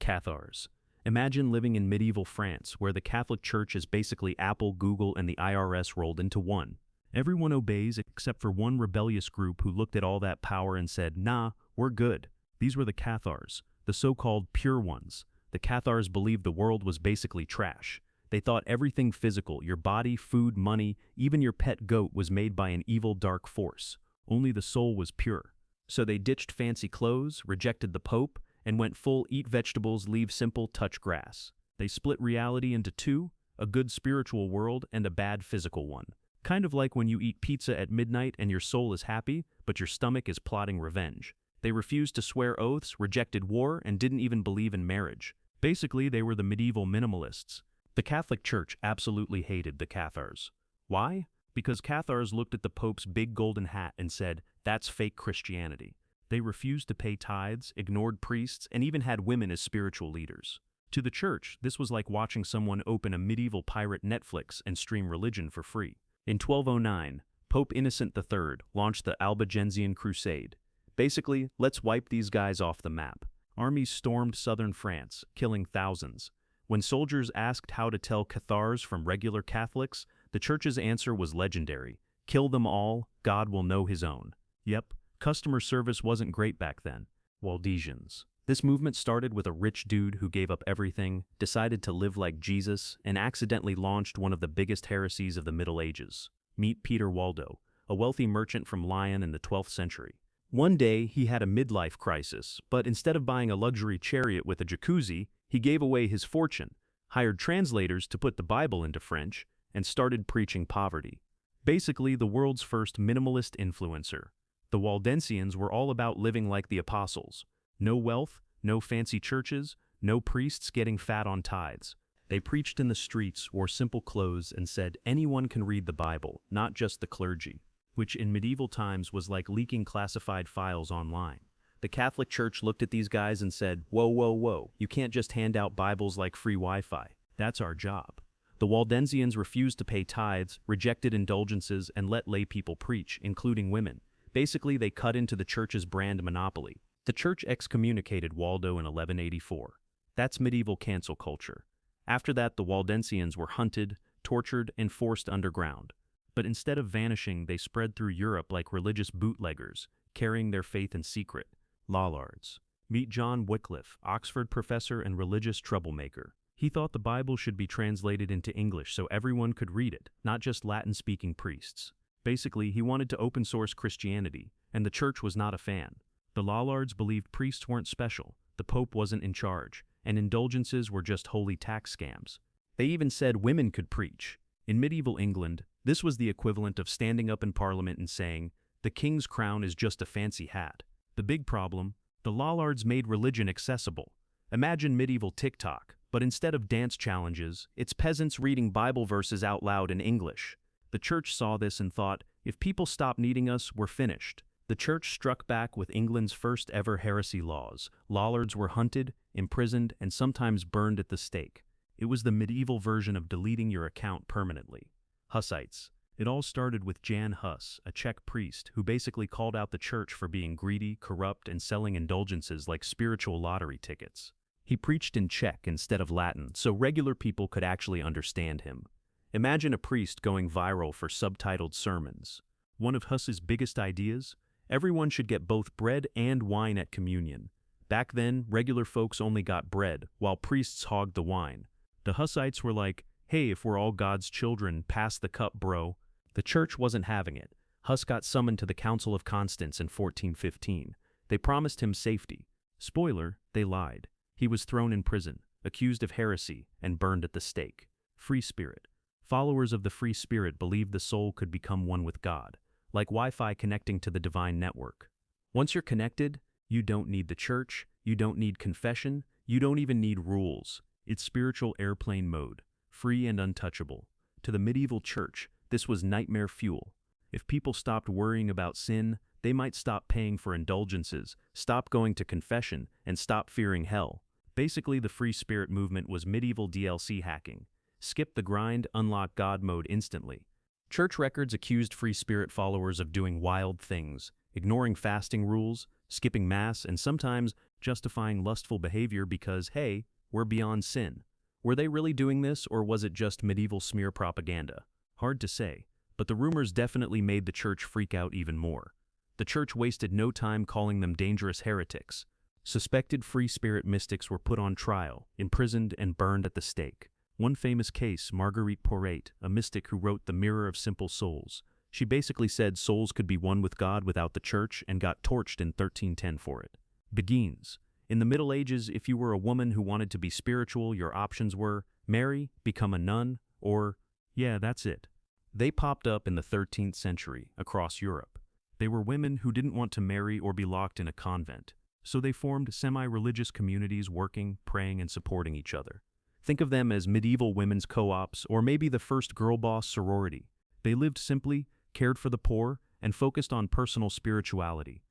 Cathars. Imagine living in medieval France, where the Catholic Church is basically Apple, Google, and the IRS rolled into one. Everyone obeys except for one rebellious group who looked at all that power and said, "Nah, we're good." These were the Cathars, the so-called pure ones. The Cathars believed the world was basically trash. They thought everything physical, your body, food, money, even your pet goat was made by an evil dark force. Only the soul was pure. So they ditched fancy clothes, rejected the Pope, and went full eat vegetables, leave simple, touch grass. They split reality into two, a good spiritual world and a bad physical one. Kind of like when you eat pizza at midnight and your soul is happy, but your stomach is plotting revenge. They refused to swear oaths, rejected war, and didn't even believe in marriage. Basically, they were the medieval minimalists. The Catholic Church absolutely hated the Cathars. Why? Because Cathars looked at the Pope's big golden hat and said, "That's fake Christianity." They refused to pay tithes, ignored priests, and even had women as spiritual leaders. To the Church, this was like watching someone open a medieval pirate Netflix and stream religion for free. In 1209, Pope Innocent III launched the Albigensian Crusade. Basically, let's wipe these guys off the map. Armies stormed southern France, killing thousands. When soldiers asked how to tell Cathars from regular Catholics, the Church's answer was legendary. Kill them all, God will know his own. Yep, customer service wasn't great back then. Waldensians. This movement started with a rich dude who gave up everything, decided to live like Jesus, and accidentally launched one of the biggest heresies of the Middle Ages. Meet Peter Waldo, a wealthy merchant from Lyon in the 12th century. One day, he had a midlife crisis, but instead of buying a luxury chariot with a jacuzzi, he gave away his fortune, hired translators to put the Bible into French, and started preaching poverty. Basically, the world's first minimalist influencer. The Waldensians were all about living like the apostles. No wealth, no fancy churches, no priests getting fat on tithes. They preached in the streets, wore simple clothes, and said anyone can read the Bible, not just the clergy, which in medieval times was like leaking classified files online. The Catholic Church looked at these guys and said, "Whoa, whoa, whoa, you can't just hand out Bibles like free Wi-Fi. That's our job." The Waldensians refused to pay tithes, rejected indulgences, and let lay people preach, including women. Basically, they cut into the Church's brand monopoly. The Church excommunicated Waldo in 1184. That's medieval cancel culture. After that, the Waldensians were hunted, tortured, and forced underground. But instead of vanishing, they spread through Europe like religious bootleggers, carrying their faith in secret. Lollards. Meet John Wycliffe, Oxford professor and religious troublemaker. He thought the Bible should be translated into English so everyone could read it, not just Latin-speaking priests. Basically, he wanted to open-source Christianity, and the Church was not a fan. The Lollards believed priests weren't special, the Pope wasn't in charge, and indulgences were just holy tax scams. They even said women could preach. In medieval England, this was the equivalent of standing up in Parliament and saying, "The king's crown is just a fancy hat." The big problem, the Lollards made religion accessible. Imagine medieval TikTok, but instead of dance challenges, it's peasants reading Bible verses out loud in English. The Church saw this and thought, if people stop needing us, we're finished. The Church struck back with England's first ever heresy laws. Lollards were hunted, imprisoned, and sometimes burned at the stake. It was the medieval version of deleting your account permanently. Hussites. It all started with Jan Hus, a Czech priest who basically called out the Church for being greedy, corrupt, and selling indulgences like spiritual lottery tickets. He preached in Czech instead of Latin, so regular people could actually understand him. Imagine a priest going viral for subtitled sermons. One of Hus's biggest ideas? Everyone should get both bread and wine at communion. Back then, regular folks only got bread, while priests hogged the wine. The Hussites were like, "Hey, if we're all God's children, pass the cup, bro." The Church wasn't having it. Hus got summoned to the Council of Constance in 1415. They promised him safety. Spoiler, they lied. He was thrown in prison, accused of heresy, and burned at the stake. Free spirit. Followers of the free spirit believed the soul could become one with God, like Wi-Fi connecting to the divine network. Once you're connected, you don't need the Church, you don't need confession, you don't even need rules. It's spiritual airplane mode, free and untouchable. To the medieval Church, this was nightmare fuel. If people stopped worrying about sin, they might stop paying for indulgences, stop going to confession, and stop fearing hell. Basically, the free spirit movement was medieval DLC hacking. Skip the grind, unlock God mode instantly. Church records accused free spirit followers of doing wild things, ignoring fasting rules, skipping mass, and sometimes justifying lustful behavior because, hey, we're beyond sin. Were they really doing this, or was it just medieval smear propaganda? Hard to say, but the rumors definitely made the church freak out even more. The church wasted no time calling them dangerous heretics. Suspected free spirit mystics were put on trial, imprisoned, and burned at the stake. One famous case, Marguerite Porete, a mystic who wrote The Mirror of Simple Souls. She basically said souls could be one with God without the church and got torched in 1310 for it. Beguines. In the Middle Ages, if you were a woman who wanted to be spiritual, your options were marry, become a nun, or, yeah, that's it. They popped up in the 13th century across Europe. They were women who didn't want to marry or be locked in a convent, so they formed semi-religious communities working, praying, and supporting each other. Think of them as medieval women's co-ops or maybe the first girl boss sorority. They lived simply, cared for the poor, and focused on personal spirituality.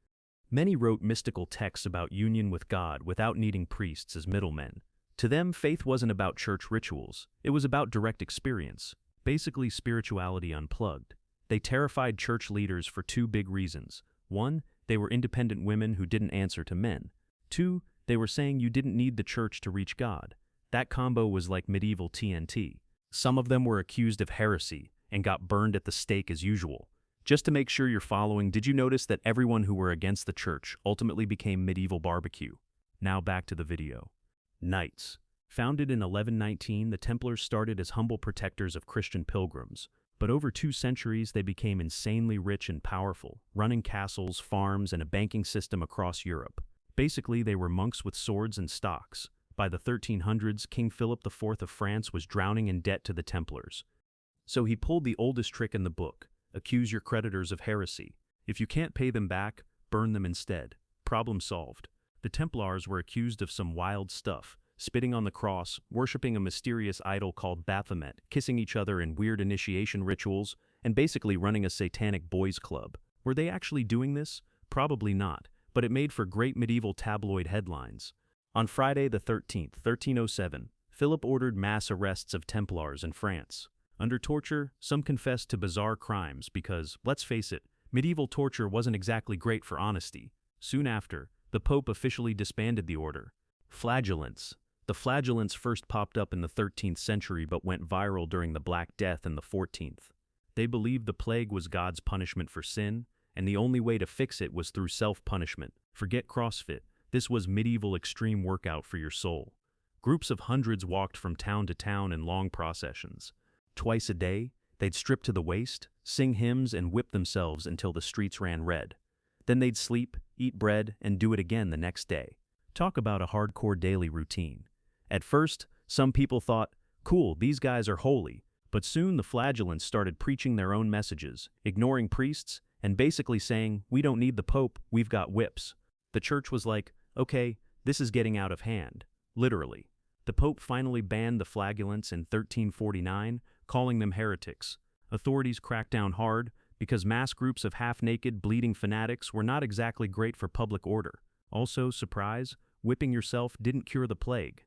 Many wrote mystical texts about union with God without needing priests as middlemen. To them, faith wasn't about church rituals. It was about direct experience, basically spirituality unplugged. They terrified church leaders for two big reasons. One, they were independent women who didn't answer to men. Two, they were saying you didn't need the church to reach God. That combo was like medieval TNT. Some of them were accused of heresy and got burned at the stake as usual. Just to make sure you're following, did you notice that everyone who were against the church ultimately became medieval barbecue? Now back to the video. Knights. Founded in 1119, the Templars started as humble protectors of Christian pilgrims, but over 2 centuries they became insanely rich and powerful, running castles, farms, and a banking system across Europe. Basically, they were monks with swords and stocks. By the 1300s, King Philip IV of France was drowning in debt to the Templars. So he pulled the oldest trick in the book: accuse your creditors of heresy. If you can't pay them back, burn them instead. Problem solved. The Templars were accused of some wild stuff: spitting on the cross, worshipping a mysterious idol called Baphomet, kissing each other in weird initiation rituals, and basically running a satanic boys' club. Were they actually doing this? Probably not, but it made for great medieval tabloid headlines. On Friday the 13th, 1307, Philip ordered mass arrests of Templars in France. Under torture, some confessed to bizarre crimes because, let's face it, medieval torture wasn't exactly great for honesty. Soon after, the Pope officially disbanded the order. Flagellants. The flagellants first popped up in the 13th century but went viral during the Black Death in the 14th. They believed the plague was God's punishment for sin, and the only way to fix it was through self-punishment. Forget CrossFit. This was medieval extreme workout for your soul. Groups of hundreds walked from town to town in long processions. Twice a day, they'd strip to the waist, sing hymns, and whip themselves until the streets ran red. Then they'd sleep, eat bread, and do it again the next day. Talk about a hardcore daily routine. At first, some people thought, cool, these guys are holy, but soon the flagellants started preaching their own messages, ignoring priests, and basically saying, we don't need the Pope, we've got whips. The church was like, okay, this is getting out of hand. Literally. The Pope finally banned the flagellants in 1349, calling them heretics. Authorities cracked down hard because mass groups of half-naked, bleeding fanatics were not exactly great for public order. Also, surprise, whipping yourself didn't cure the plague.